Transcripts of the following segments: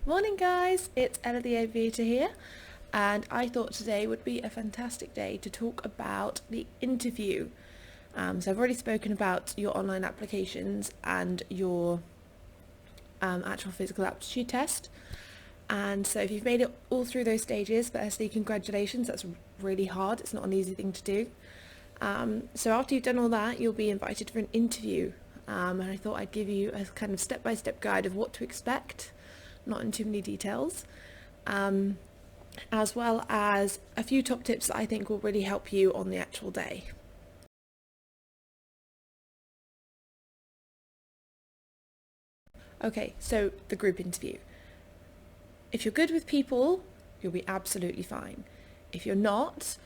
Morning guys, it's Ella the Aviator here, and I thought today would be a fantastic day to talk about the interview. So I've already spoken about your online applications and your actual physical aptitude test. And so if you've made it all through those stages, firstly, congratulations, that's really hard, it's not an easy thing to do. So after you've done all that, you'll be invited for an interview. And I thought I'd give you a kind of step-by-step guide of what to expect, not in too many details, as well as a few top tips that I think will really help you on the actual day. Okay, so the group interview. If you're good with people, you'll be absolutely fine. If you're not,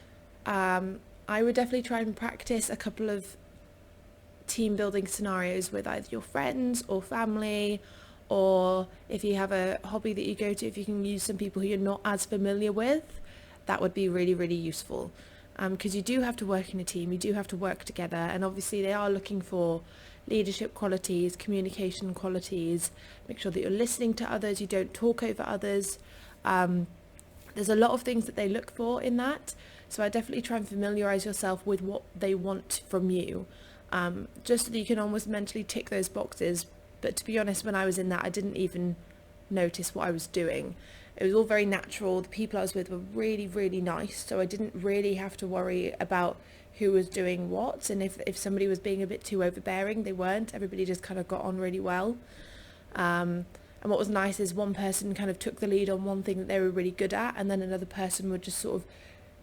I would definitely try and practice a couple of team building scenarios with either your friends or family, or if you have a hobby that you go to, if you can use some people who you're not as familiar with, that would be really, really useful. Because you do have to work in a team, you do have to work together, and obviously they are looking for leadership qualities, communication qualities, make sure that you're listening to others, you don't talk over others. There's a lot of things that they look for in that, so I definitely try and familiarise yourself with what they want from you, just so that you can almost mentally tick those boxes. But to be honest, when I was in that, I didn't even notice what I was doing. It was all very natural. The people I was with were really, really nice, so I didn't really have to worry about who was doing what, and if somebody was being a bit too overbearing, they weren't. Everybody just kind of got on really well. And what was nice is one person kind of took the lead on one thing that they were really good at, and then another person would just sort of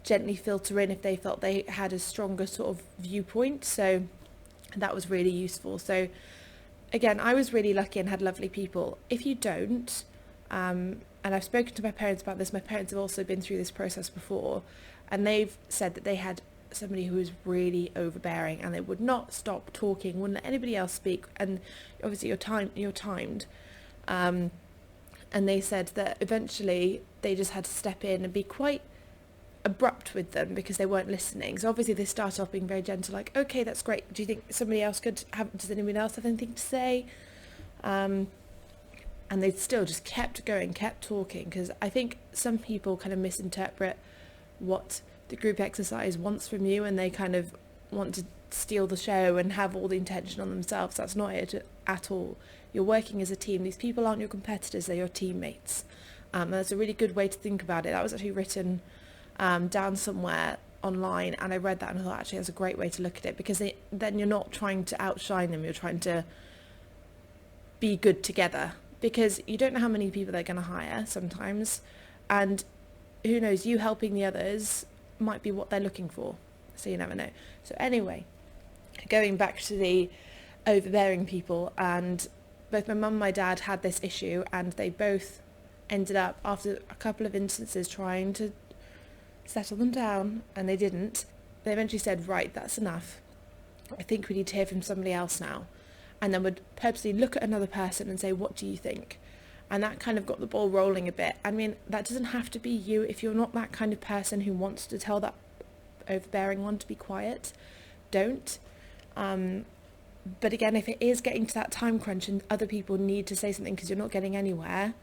gently filter in if they felt they had a stronger sort of viewpoint. So that was really useful. So again, I was really lucky and had lovely people. If you don't, and I've spoken to my parents about this, my parents have also been through this process before, and they've said that they had somebody who was really overbearing and they would not stop talking, wouldn't let anybody else speak, and obviously you're timed. And they said that eventually they just had to step in and be quite abrupt with them because they weren't listening. So obviously they started off being very gentle, like, okay, that's great, do you think somebody else does anyone else have anything to say? And they still just kept going, kept talking, because I think some people kind of misinterpret what the group exercise wants from you, and they kind of want to steal the show and have all the attention on themselves. That's not it at all. You're working as a team. These people aren't your competitors, they're your teammates. And that's a really good way to think about it. That was actually written down somewhere online, and I read that and I thought actually that's a great way to look at it, because then you're not trying to outshine them, you're trying to be good together, because you don't know how many people they're going to hire sometimes, and who knows, you helping the others might be what they're looking for, so you never know. So anyway, going back to the overbearing people, and both my mum and my dad had this issue, and they both ended up, after a couple of instances, trying to settle them down, and they didn't. They eventually said, right, that's enough, I think we need to hear from somebody else now, and then would purposely look at another person and say, what do you think? And that kind of got the ball rolling a bit. I mean, that doesn't have to be you. If you're not that kind of person who wants to tell that overbearing one to be quiet, don't. But again, if it is getting to that time crunch and other people need to say something because you're not getting anywhere,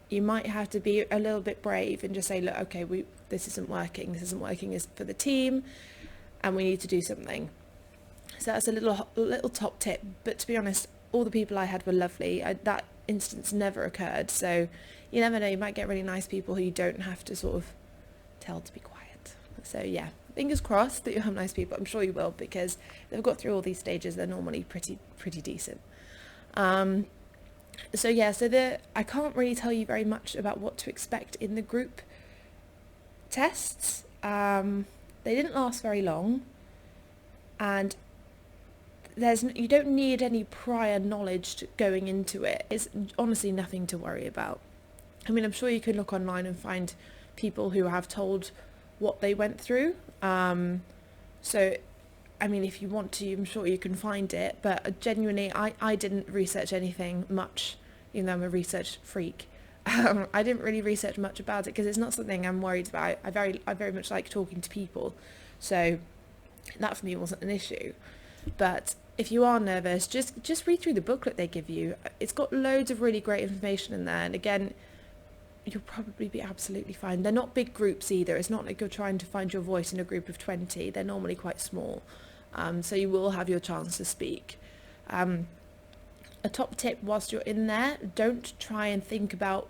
you might have to be a little bit brave and just say, look, okay, this isn't working is for the team, and we need to do something. So that's a little top tip. But to be honest, all the people I had were lovely. That instance never occurred, so you never know, you might get really nice people who you don't have to sort of tell to be quiet. So yeah, fingers crossed that you'll have nice people. I'm sure you will, because they've got through all these stages, they're normally pretty decent. So yeah, I can't really tell you very much about what to expect in the group tests. They didn't last very long, and you don't need any prior knowledge going into it. It's honestly nothing to worry about. I mean, I'm sure you can look online and find people who have told what they went through. So, I mean, if you want to, I'm sure you can find it. But genuinely, I didn't research anything much, even though I'm a research freak. I didn't really research much about it because it's not something I'm worried about. I very much like talking to people. So that for me wasn't an issue. But if you are nervous, just read through the booklet they give you. It's got loads of really great information in there, and again, you'll probably be absolutely fine. They're not big groups either. It's not like you're trying to find your voice in a group of 20. They're normally quite small, so you will have your chance to speak. A top tip whilst you're in there, don't try and think about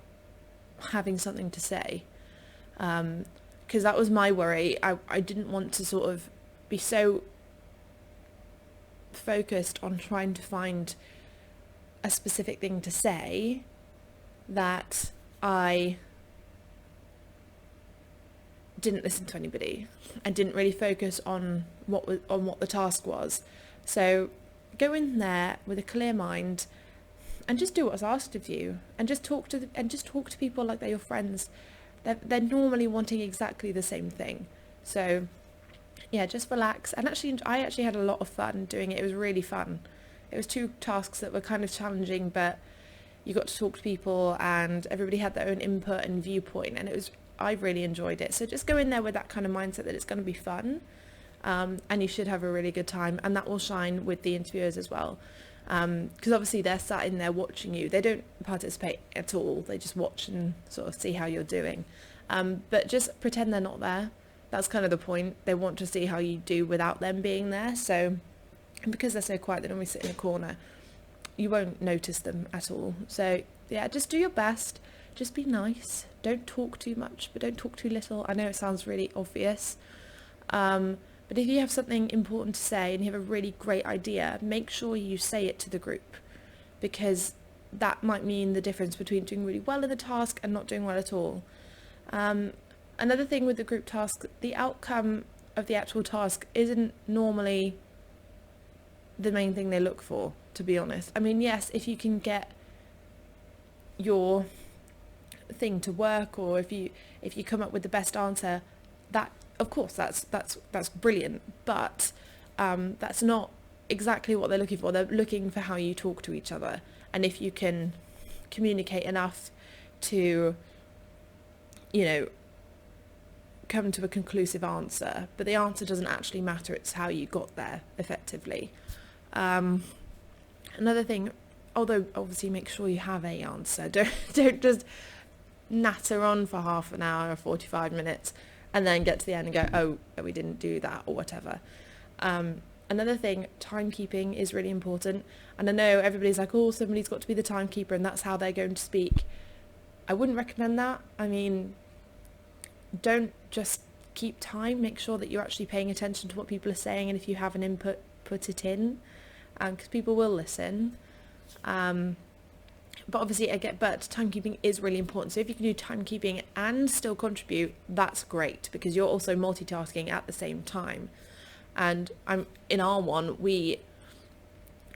having something to say, because that was my worry. I didn't want to sort of be so focused on trying to find a specific thing to say that I didn't listen to anybody and didn't really focus on what the task was. So go in there with a clear mind and just do what's asked of you, and just talk to people like they're your friends. They're normally wanting exactly the same thing. So yeah, just relax. And I actually had a lot of fun doing it. It was really fun. It was 2 tasks that were kind of challenging, but you got to talk to people and everybody had their own input and viewpoint, and I really enjoyed it. So just go in there with that kind of mindset that it's going to be fun, and you should have a really good time, and that will shine with the interviewers as well, because obviously they're sat in there watching you. They don't participate at all. They just watch and sort of see how you're doing, but just pretend they're not there. That's kind of the point. They want to see how you do without them being there. So, and because they're so quiet, they normally sit in a corner, you won't notice them at all. So yeah, just do your best. Just be nice. Don't talk too much, but don't talk too little. I know it sounds really obvious, but if you have something important to say and you have a really great idea, make sure you say it to the group, because that might mean the difference between doing really well in the task and not doing well at all. Another thing with the group task, the outcome of the actual task isn't normally the main thing they look for, to be honest. I mean, yes, if you can get your thing to work, or if you come up with the best answer, that of course that's brilliant, but that's not exactly what they're looking for. They're looking for how you talk to each other, and if you can communicate enough to, come to a conclusive answer. But the answer doesn't actually matter, it's how you got there effectively. Another thing, although obviously make sure you have a answer, don't just natter on for half an hour or 45 minutes and then get to the end and go, oh, we didn't do that, or whatever. Another thing, timekeeping is really important, and I know everybody's like, oh, somebody's got to be the timekeeper and that's how they're going to speak. I wouldn't recommend that. I mean, don't just keep time. Make sure that you're actually paying attention to what people are saying, and if you have an input, put it in, because people will listen. But obviously, but timekeeping is really important. So if you can do timekeeping and still contribute, that's great, because you're also multitasking at the same time. And in our one, we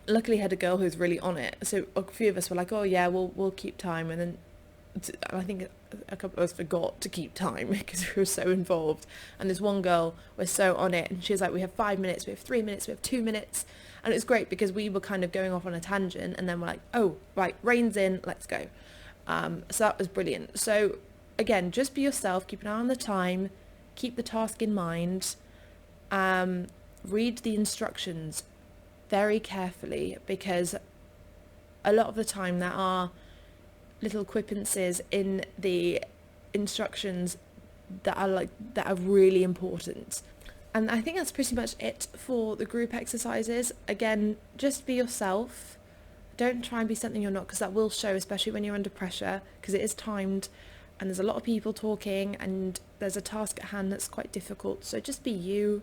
luckily had a girl who's really on it. So a few of us were like, oh yeah, we'll keep time, and then I think a couple of us forgot to keep time because we were so involved. And this one girl was so on it, and she was like, we have 5 minutes, we have 3 minutes, we have 2 minutes. And it was great because we were kind of going off on a tangent, and then we're like, oh, right, reins in, let's go. So that was brilliant. So again, just be yourself, keep an eye on the time, keep the task in mind, read the instructions very carefully, because a lot of the time there are little quippances in the instructions that are really important. And I think that's pretty much it for the group exercises. Again, just be yourself. Don't try and be something you're not, because that will show, especially when you're under pressure, because it is timed and there's a lot of people talking and there's a task at hand that's quite difficult. So just be you.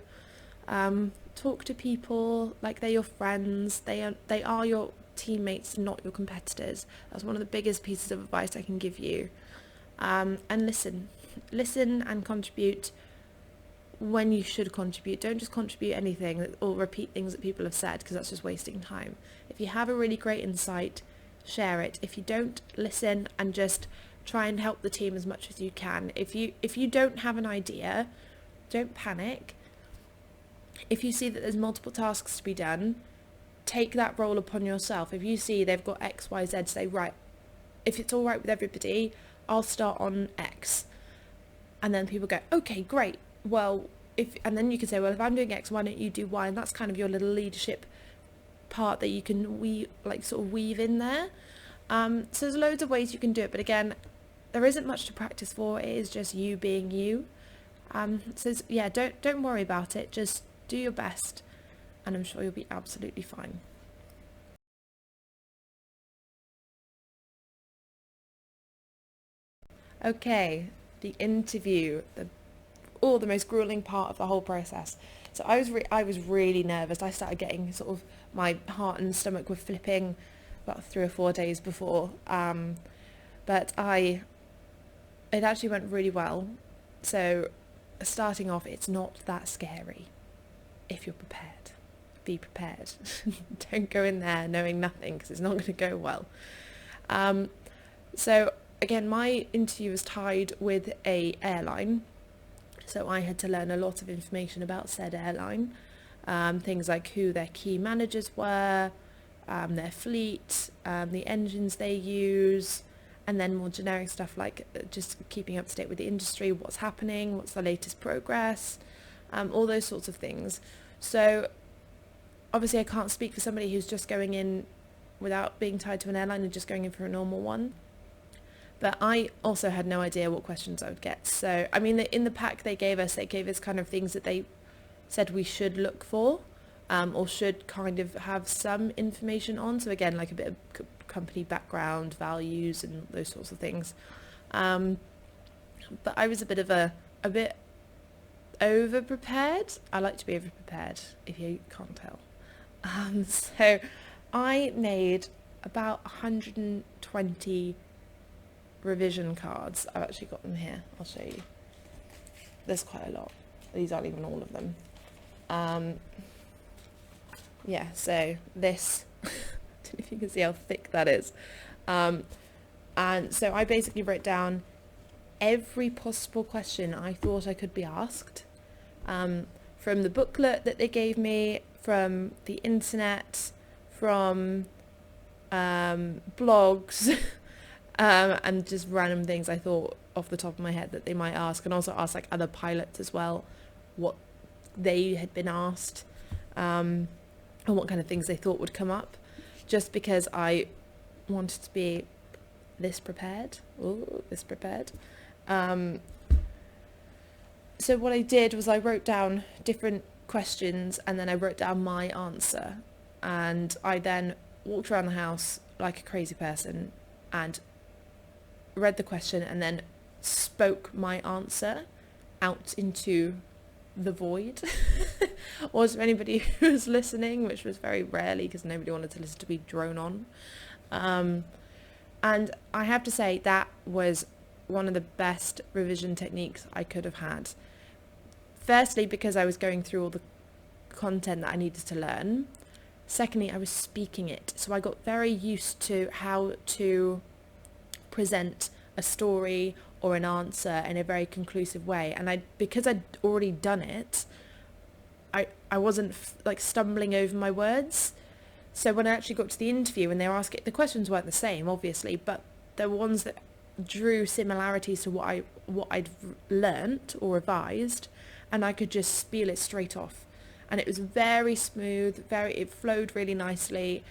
Talk to people like they're your friends. They are your teammates, not your competitors. That's one of the biggest pieces of advice I can give you. And listen and contribute when you should contribute. Don't just contribute anything or repeat things that people have said, because that's just wasting time. If you have a really great insight, share it. If you don't, listen and just try and help the team as much as you can. If you don't have an idea, don't panic. If you see that there's multiple tasks to be done, take that role upon yourself. If you see they've got X, Y, Z, say, right, if it's all right with everybody, I'll start on X. And then people go, okay, great. Well, and then you can say, well, if I'm doing X, why don't you do Y? And that's kind of your little leadership part that you can sort of weave in there. So there's loads of ways you can do it, but again, there isn't much to practice for. It is just you being you. So yeah, don't worry about it. Just do your best, and I'm sure you'll be absolutely fine. Okay, the interview, the most grueling part of the whole process. So I was really nervous. I started getting sort of, my heart and stomach were flipping about 3 or 4 days before. But it actually went really well. So starting off, it's not that scary if you're prepared. Be prepared. Don't go in there knowing nothing, because it's not going to go well. So again, my interview was tied with a airline. So I had to learn a lot of information about said airline, things like who their key managers were, their fleet, the engines they use, and then more generic stuff like just keeping up to date with the industry, what's happening, what's the latest progress, all those sorts of things. So obviously I can't speak for somebody who's just going in without being tied to an airline and just going in for a normal one. But I also had no idea what questions I would get. So, I mean, in the pack they gave us kind of things that they said we should look for, or should kind of have some information on. So again, like a bit of company background, values, and those sorts of things. But I was a bit over prepared. I like to be over prepared, if you can't tell. So I made about 120 revision cards. I've actually got them here. I'll show you. There's quite a lot. These aren't even all of them. Yeah, so this, I don't know if you can see how thick that is. And so I basically wrote down every possible question I thought I could be asked, from the booklet that they gave me, from the internet, from blogs, and just random things I thought off the top of my head that they might ask, and also ask like other pilots as well what they had been asked, and what kind of things they thought would come up, just because I wanted to be this prepared. So what I did was I wrote down different questions, and then I wrote down my answer, and I then walked around the house like a crazy person and read the question and then spoke my answer out into the void. Or to anybody who was listening, which was very rarely because nobody wanted to listen to me drone on. And I have to say that was one of the best revision techniques I could have had. Firstly, because I was going through all the content that I needed to learn. Secondly, I was speaking it. So I got very used to how to present a story or an answer in a very conclusive way. And because I'd already done it, I wasn't like stumbling over my words. So when I actually got to the interview and they were asking, the questions weren't the same, obviously, but there were ones that drew similarities to what I'd learnt or revised, and I could just spiel it straight off. And it was very smooth, it flowed really nicely.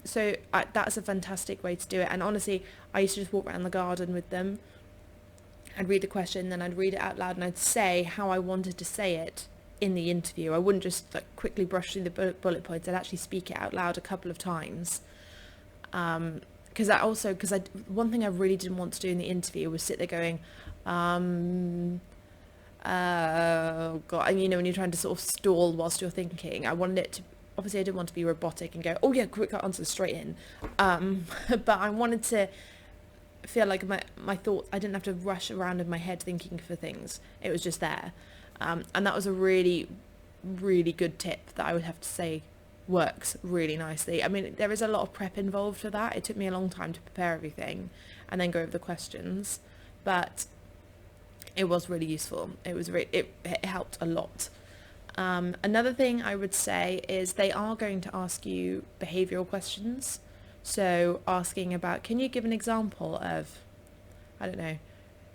So that's a fantastic way to do it. And honestly, I used to just walk around the garden with them. I'd read the question, then I'd read it out loud, and I'd say how I wanted to say it in the interview. I wouldn't just like quickly brush through the bullet points. I'd actually speak it out loud a couple of times. Because one thing I really didn't want to do in the interview was sit there going, oh God, and when you're trying to sort of stall whilst you're thinking, I wanted it to, obviously I didn't want to be robotic and go, oh yeah, quick answer straight in. But I wanted to feel like my thoughts, I didn't have to rush around in my head thinking for things. It was just there. And that was a really, really good tip that I would have to say works really nicely. I mean, there is a lot of prep involved for that. It took me a long time to prepare everything and then go over the questions, but it was really useful. It helped a lot. Another thing I would say is they are going to ask you behavioural questions. So asking about, can you give an example of, I don't know,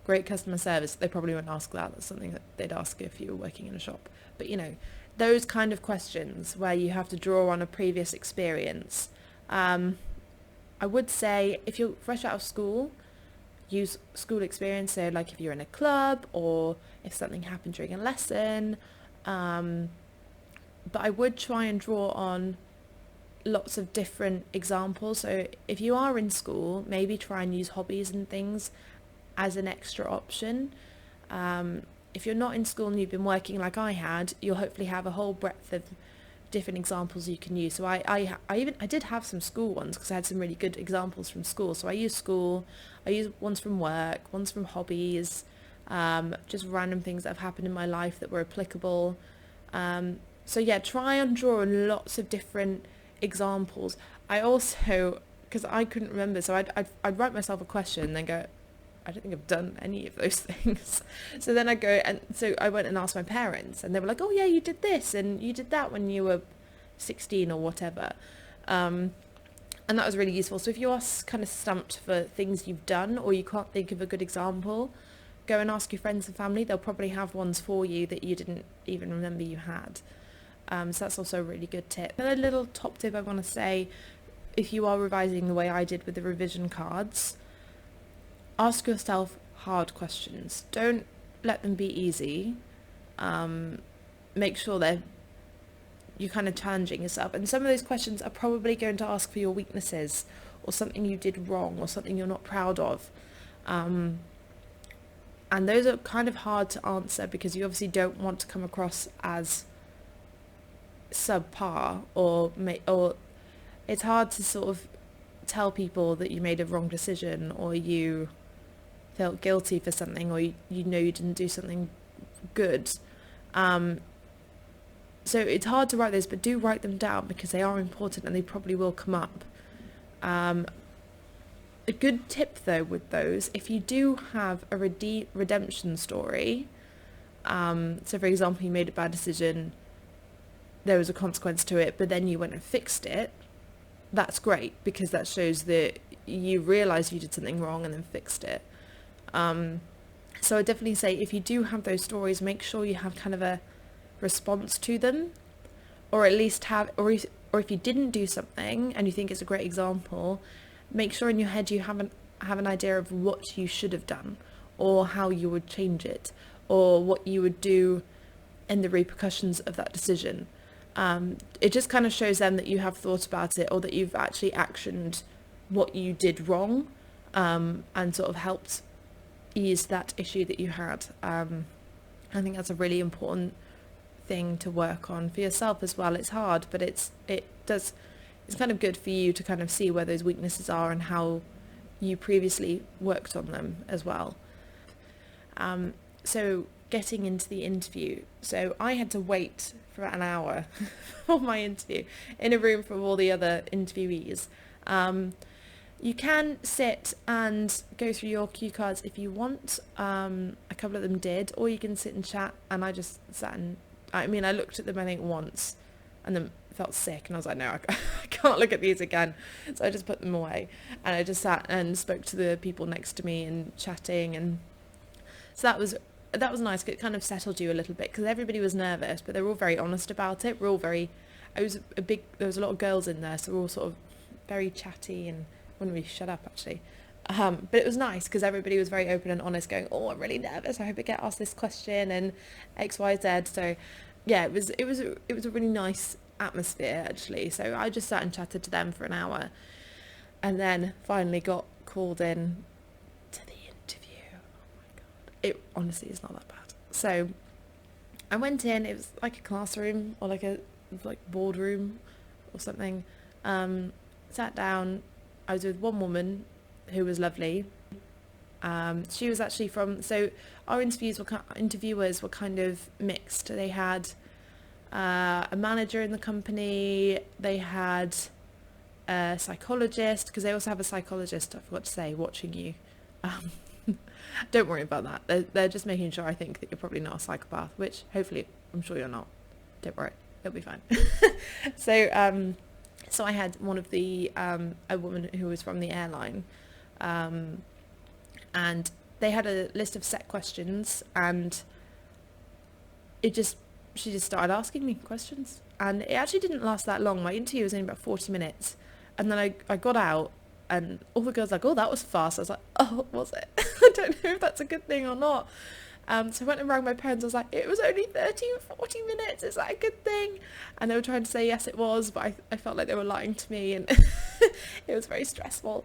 great customer service? They probably won't ask that. That's something that they'd ask if you were working in a shop. But those kind of questions where you have to draw on a previous experience. I would say if you're fresh out of school, use school experience. So like if you're in a club or if something happened during a lesson. But I would try and draw on lots of different examples. So if you are in school, maybe try and use hobbies and things as an extra option. If you're not in school and you've been working like I had, you'll hopefully have a whole breadth of different examples you can use. So I did have some school ones because I had some really good examples from school. So I used school, I used ones from work, ones from hobbies, just random things that have happened in my life that were applicable. So yeah, try and draw on lots of different examples. I also, because I couldn't remember, so I'd write myself a question and then go, I don't think I've done any of those things. So then I go, and so I went and asked my parents, and they were like, oh yeah, you did this and you did that when you were 16 or whatever. And that was really useful. So if you are kind of stumped for things you've done or you can't think of a good example, go and ask your friends and family. They'll probably have ones for you that you didn't even remember you had. So that's also a really good tip. Another little top tip I want to say, if you are revising the way I did with the revision cards, ask yourself hard questions. Don't let them be easy. Make sure that you're kind of challenging yourself. And some of those questions are probably going to ask for your weaknesses or something you did wrong or something you're not proud of. And those are kind of hard to answer because you obviously don't want to come across as subpar or it's hard to sort of tell people that you made a wrong decision or you felt guilty for something or you know you didn't do something good. So it's hard to write those, but do write them down because they are important and they probably will come up. A good tip though with those, if you do have a redemption story, so for example you made a bad decision, there was a consequence to it, but then you went and fixed it, that's great because that shows that you realised you did something wrong and then fixed it. So I definitely say if you do have those stories, make sure you have kind of a response to them, or at least have, or if you didn't do something and you think it's a great example, make sure in your head you have an idea of what you should have done or how you would change it or what you would do in the repercussions of that decision. It just kind of shows them that you have thought about it or that you've actually actioned what you did wrong, and sort of helped ease that issue that you had. I think that's a really important thing to work on for yourself as well. It's hard, but it's kind of good for you to kind of see where those weaknesses are and how you previously worked on them as well. So getting into the interview. So I had to wait for an hour for my interview in a room full of all the other interviewees. You can sit and go through your cue cards if you want. A couple of them did, or you can sit and chat, and I just sat and, I looked at them I think once and then felt sick and I was like, no, I can't look at these again. So I just put them away and I just sat and spoke to the people next to me and chatting, and so that was nice. It kind of settled you a little bit because everybody was nervous, but they were all very honest about it. There was a lot of girls in there, so we're all sort of very chatty and wouldn't really shut up actually. But it was nice because everybody was very open and honest, going, oh, I'm really nervous, I hope I get asked this question and X, Y, Z. So yeah, it was a really nice atmosphere actually. So I just sat and chatted to them for an hour and then finally got called in to the interview. Oh my god, it honestly is not that bad. So I went in, it was like a classroom or like boardroom or something. Sat down, I was with one woman who was lovely. She was actually so our interviewers were kind of mixed. They had a manager in the company, they had a psychologist, because they also have a psychologist, I forgot to say, watching you. Don't worry about that. They're just making sure, I think, that you're probably not a psychopath, which hopefully I'm sure you're not. Don't worry, it'll be fine. So I had one of a woman who was from the airline, and they had a list of set questions, and it just she just started asking me questions, and it actually didn't last that long. My interview was only about 40 minutes, and then I got out, and all the girls were like, oh, that was fast. I was like, oh, was it? I don't know if that's a good thing or not. So I went and rang my parents. I was like, it was only 30 or 40 minutes. Is that a good thing? And they were trying to say yes, it was, but I felt like they were lying to me, and it was very stressful.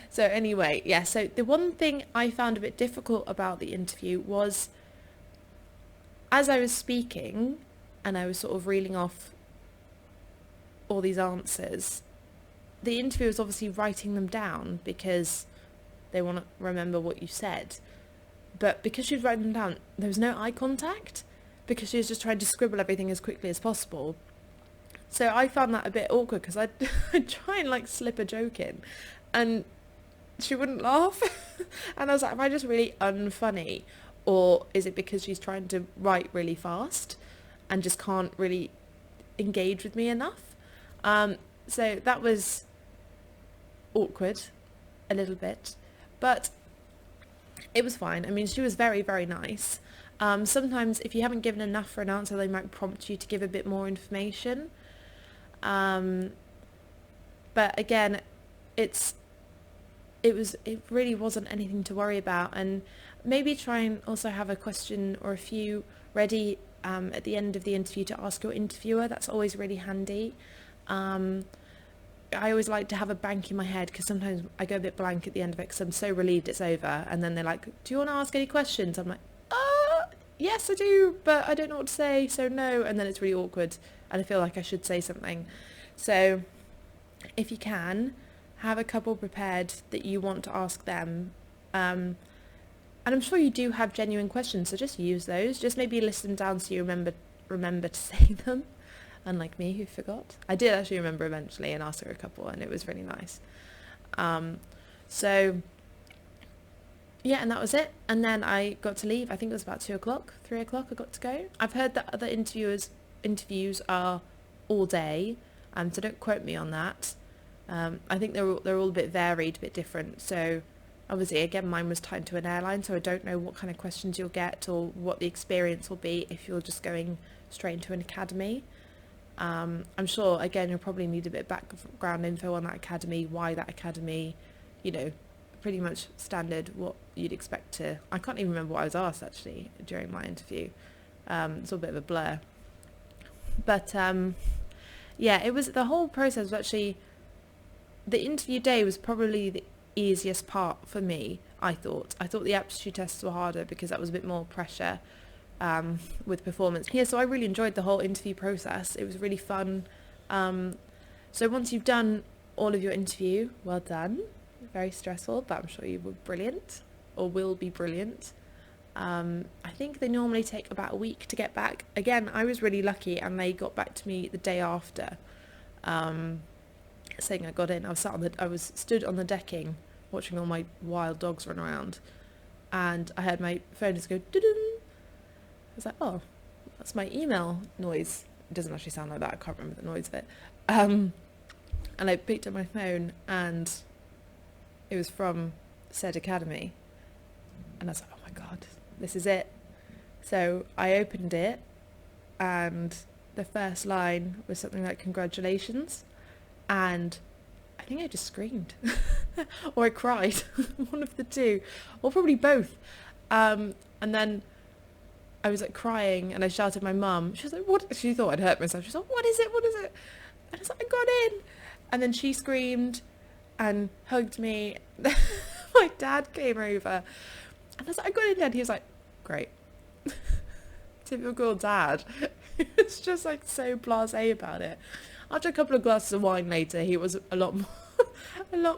So anyway, yeah, so the one thing I found a bit difficult about the interview was, as I was speaking and I was sort of reeling off all these answers, the interviewer was obviously writing them down because they want to remember what you said. But because she was writing them down, there was no eye contact, because she was just trying to scribble everything as quickly as possible. So I found that a bit awkward, because I'd try and like slip a joke in, and she wouldn't laugh. And I was like, am I just really unfunny? Or is it because she's trying to write really fast and just can't really engage with me enough? So that was awkward a little bit, but it was fine. I mean, she was very, very nice. Sometimes if you haven't given enough for an answer, they might prompt you to give a bit more information. But again, it really wasn't anything to worry about. And maybe try and also have a question or a few ready at the end of the interview to ask your interviewer. That's always really handy. I always like to have a bank in my head, because sometimes I go a bit blank at the end of it because I'm so relieved it's over, and then they're like, do you want to ask any questions? I'm like, yes I do, but I don't know what to say, so no. And then it's really awkward and I feel like I should say something. So if you can, have a couple prepared that you want to ask them, and I'm sure you do have genuine questions, so just use those. Just maybe list them down so you remember to say them, unlike me who forgot. I did actually remember eventually and asked her a couple, and it was really nice. So yeah, and that was it. And then I got to leave. I think it was about 2 o'clock, 3 o'clock I got to go. I've heard that other interviews are all day, so don't quote me on that. I think they're all a bit varied, a bit different. So obviously, again, mine was tied to an airline, so I don't know what kind of questions you'll get or what the experience will be if you're just going straight into an academy. I'm sure, again, you'll probably need a bit of background info on that academy, why that academy, pretty much standard what you'd expect to... I can't even remember what I was asked, actually, during my interview. It's all a bit of a blur. But, yeah, it was... The whole process was actually... The interview day was probably the easiest part for me, I thought. I thought the aptitude tests were harder because that was a bit more pressure with performance. Yeah, so I really enjoyed the whole interview process. It was really fun. So once you've done all of your interview, well done. Very stressful, but I'm sure you were brilliant, or will be brilliant. I think they normally take about a week to get back. Again, I was really lucky, and they got back to me the day after, saying I got in. I was stood on the decking watching all my wild dogs run around, and I heard my phone just go doo-doo. I was like, oh, that's my email noise. It doesn't actually sound like that. I can't remember the noise of it. And I picked up my phone, and it was from said academy, and I was like, oh my god, this is it. So I opened it, and the first line was something like, congratulations, and I think I just screamed or I cried, one of the two, or probably both. And then I was like crying, and I shouted at my mum. She was like, what? She thought I'd hurt myself. She was like, what is it? And I was like, I got in. And then she screamed and hugged me. My dad came over, and I was like, I got in there. And he was like, great. Typical dad. He was just like so blasé about it. After a couple of glasses of wine later, he was a lot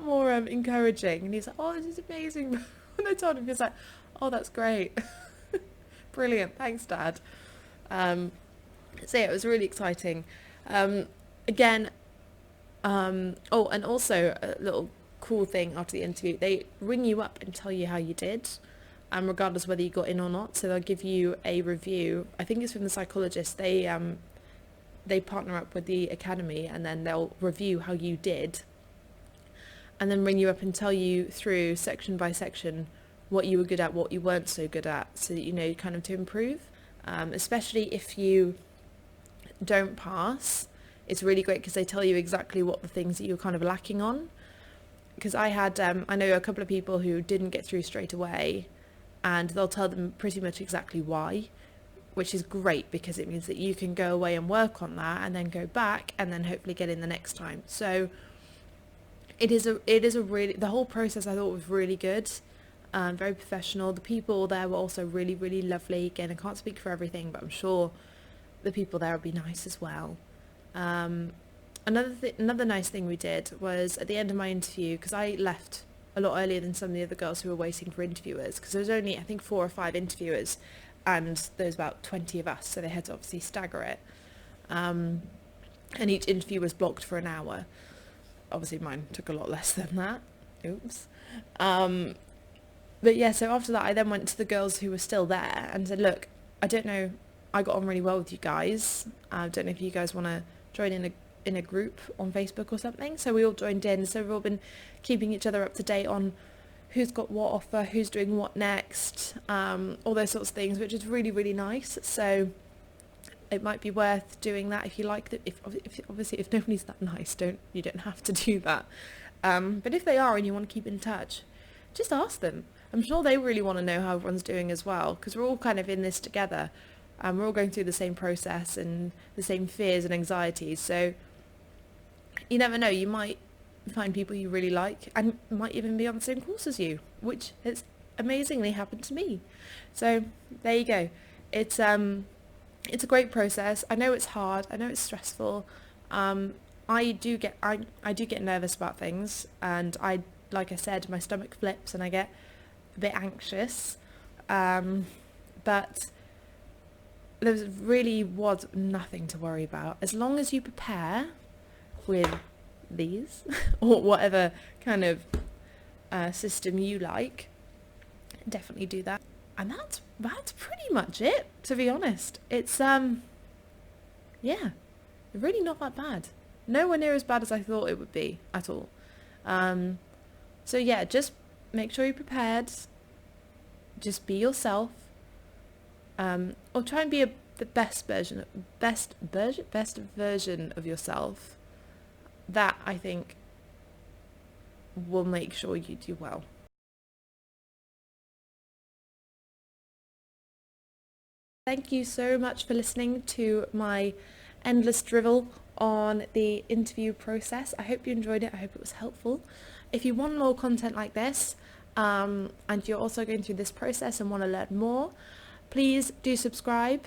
more encouraging, and he's like, oh, this is amazing. When I told him, he was like, oh, that's great. Brilliant, thanks, Dad. So yeah, it was really exciting. Again, and also a little cool thing after the interview, they ring you up and tell you how you did, regardless whether you got in or not. So they'll give you a review. I think it's from the psychologist. They partner up with the academy, and then they'll review how you did, and then ring you up and tell you through section by section what you were good at, what you weren't so good at, so that you know kind of to improve. especially if you don't pass. It's really great because they tell you exactly what the things that you're kind of lacking on. Because I know a couple of people who didn't get through straight away, and they'll tell them pretty much exactly why, which is great because it means that you can go away and work on that and then go back and then hopefully get in the next time. So it is a really, the whole process I thought was really good, very professional. The people there were also really, really lovely. Again, I can't speak for everything, but I'm sure the people there will be nice as well. Another nice thing we did was at the end of my interview, because I left a lot earlier than some of the other girls who were waiting for interviewers, because there was only, I think, 4 or 5 interviewers, and there's about 20 of us, so they had to obviously stagger it. And each interview was blocked for an hour. Obviously mine took a lot less than that. Oops. But yeah, so after that I then went to the girls who were still there and said, look, I don't know, I got on really well with you guys. I don't know if you guys want to join in a group on Facebook or something. So we all joined in. So we've all been keeping each other up to date on who's got what offer, who's doing what next, all those sorts of things, which is really, really nice. So it might be worth doing that if you like it. If obviously if nobody's that nice, you don't have to do that. But if they are and you want to keep in touch, just ask them. I'm sure they really want to know how everyone's doing as well, because we're all kind of in this together. We're all going through the same process and the same fears and anxieties. So you never know, you might find people you really like and might even be on the same course as you, which has amazingly happened to me. So there you go. It's a great process. I know it's hard. I know it's stressful. I do get nervous about things, and like I said, my stomach flips and I get a bit anxious. But there really was nothing to worry about. As long as you prepare with these or whatever kind of system you like, definitely do that. And that's pretty much it, to be honest. It's yeah, really not that bad. Nowhere near as bad as I thought it would be at all. So yeah, just make sure you're prepared. Just be yourself. Or try and be the best version of yourself. That, I think, will make sure you do well. Thank you so much for listening to my endless drivel on the interview process. I hope you enjoyed it. I hope it was helpful. If you want more content like this, and you're also going through this process and want to learn more, please do subscribe.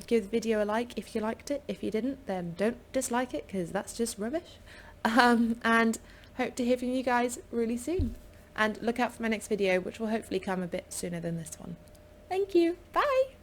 Give the video a like if you liked it. If you didn't, then don't dislike it, because that's just rubbish. And hope to hear from you guys really soon. And look out for my next video, which will hopefully come a bit sooner than this one. Thank you. Bye.